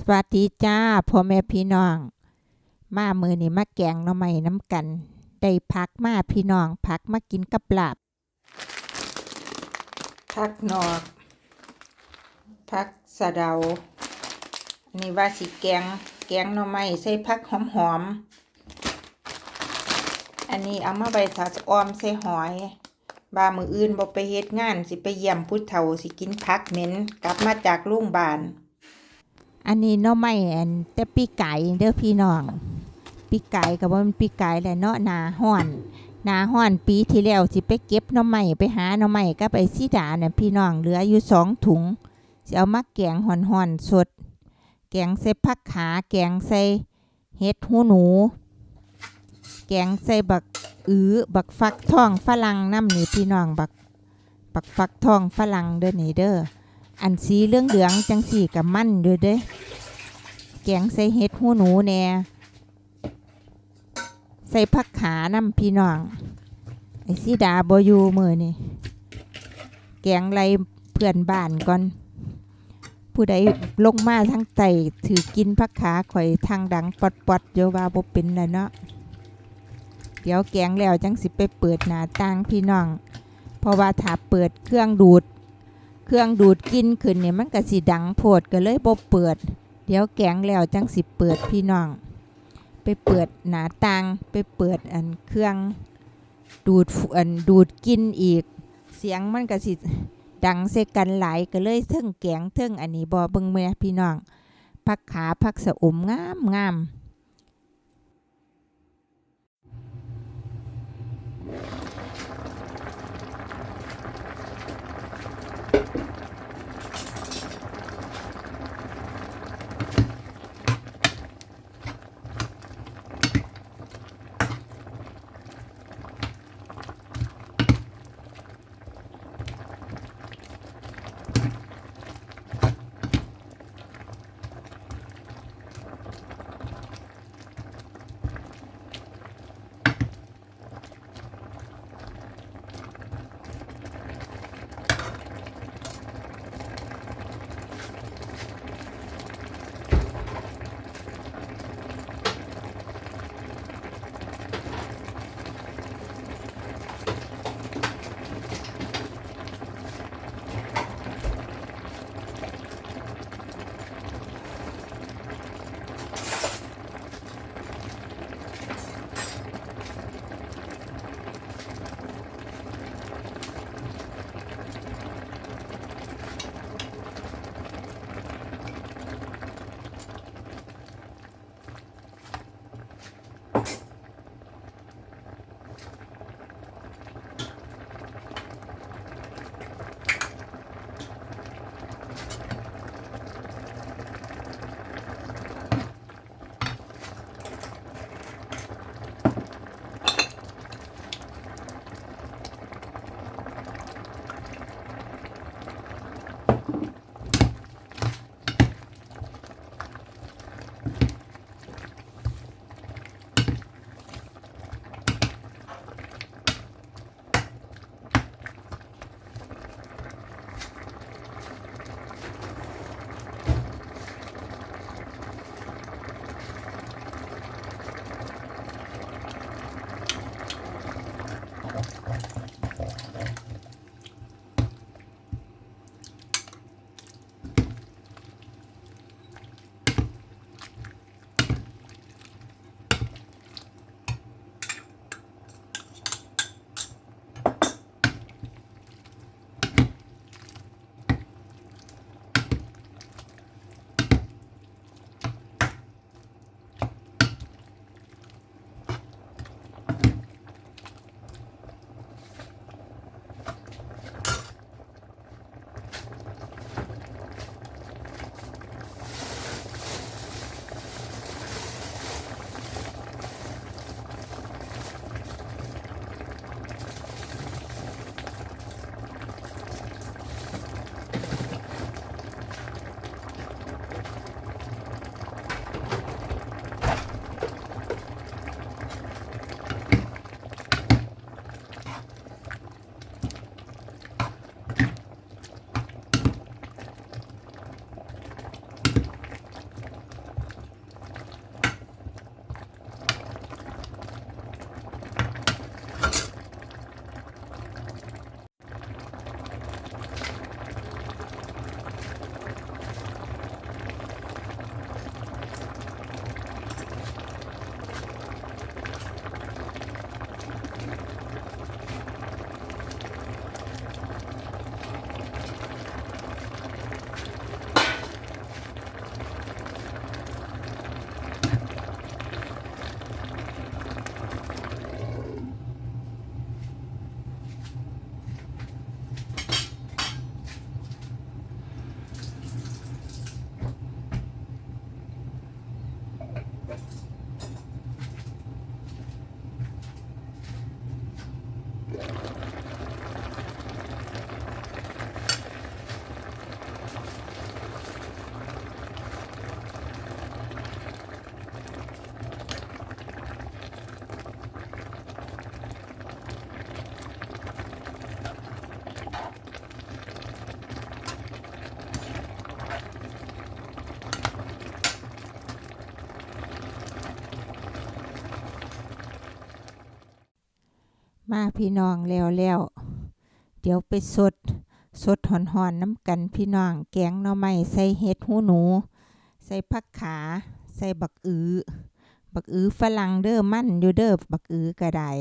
สวัสดีจ้าพ่อแม่พี่น้องมามื้อนี้มาแกงหน่อไม้น้ำกันได้ผักมาพี่น้องผักมากินกับลาบผักนอกผักสะเดาอันนี้ว่าสิแกงหน่อไม้ใส่ผักหอมๆอันนี้เอามาไว้ถ้าอ้อมใส่หอยบามื้ออื่นบ่ไปเฮ็ดงานสิไปเยี่ยมผู้เฒ่าสิกินผักเหม็นกลับมาจากโรงพยาบาลอันนี้หน่อไม้แต่ปีไก่เด้อพี่น้องปีไก่ก็บ่มันปีไก่แหละเนาะหน้าร้อนปีที่แล้วสิไปเก็บหน่อไม้ไปหาหน่อไม้กับไอ้สีดาเนี่ยพี่น้องเหลืออยู่2ถุงสิเอามาแกงฮ้อนๆสดแกงใส่ผักขาแกงใส่เห็ดหูหนูแกงใส่บักฟักทองฝรั่งน้ำนี่พี่น้องบักฟักทองฝรั่งเด้อนี่เด้ออันสีเหลืองจังสีกับมันเด้อแกงใส่เห็ดหูหนูแน่ใส่ผักขาน้ำพี่น้องไอ้สีดาบ่อยู่มื้อนี่แกงไรเพื่อนบ้านก่อนผู้ใดลงมาทางไตถือกินผักขาข่อยทางดังปอดๆอยู่ว่าบ่เป็นแล้วเนาะเดี๋ยวแกงแล้วจังสิไปเปิดหน้าต่างพี่น้องเพราะว่าถ้าเปิดเครื่องดูดกินขึ้นเนี่ยมันก็สิดังโพดก็เลยบ่เปิดเดี๋ยวแกงแล้วจังสิเปิดพี่น้องไปเปิดหน้าต่างไปเปิดเครื่องดูดกินอีกเสียงมันก็สิดังใส่กันหลายก็เลยเทิงแกงเทิงอันนี้บ่เบิ่งแม่พี่น้องผักขาผักสะอมงาม มาพี่น้องแล้วเดี๋ยวไปสดหอนน้ำกันพี่น้องแกงหน่อไม้ใส่เห็ดหูหนูใส่ผักขาใส่บักอือฝรั่งเด้อมันอยู่เด้อบักอือก็ได้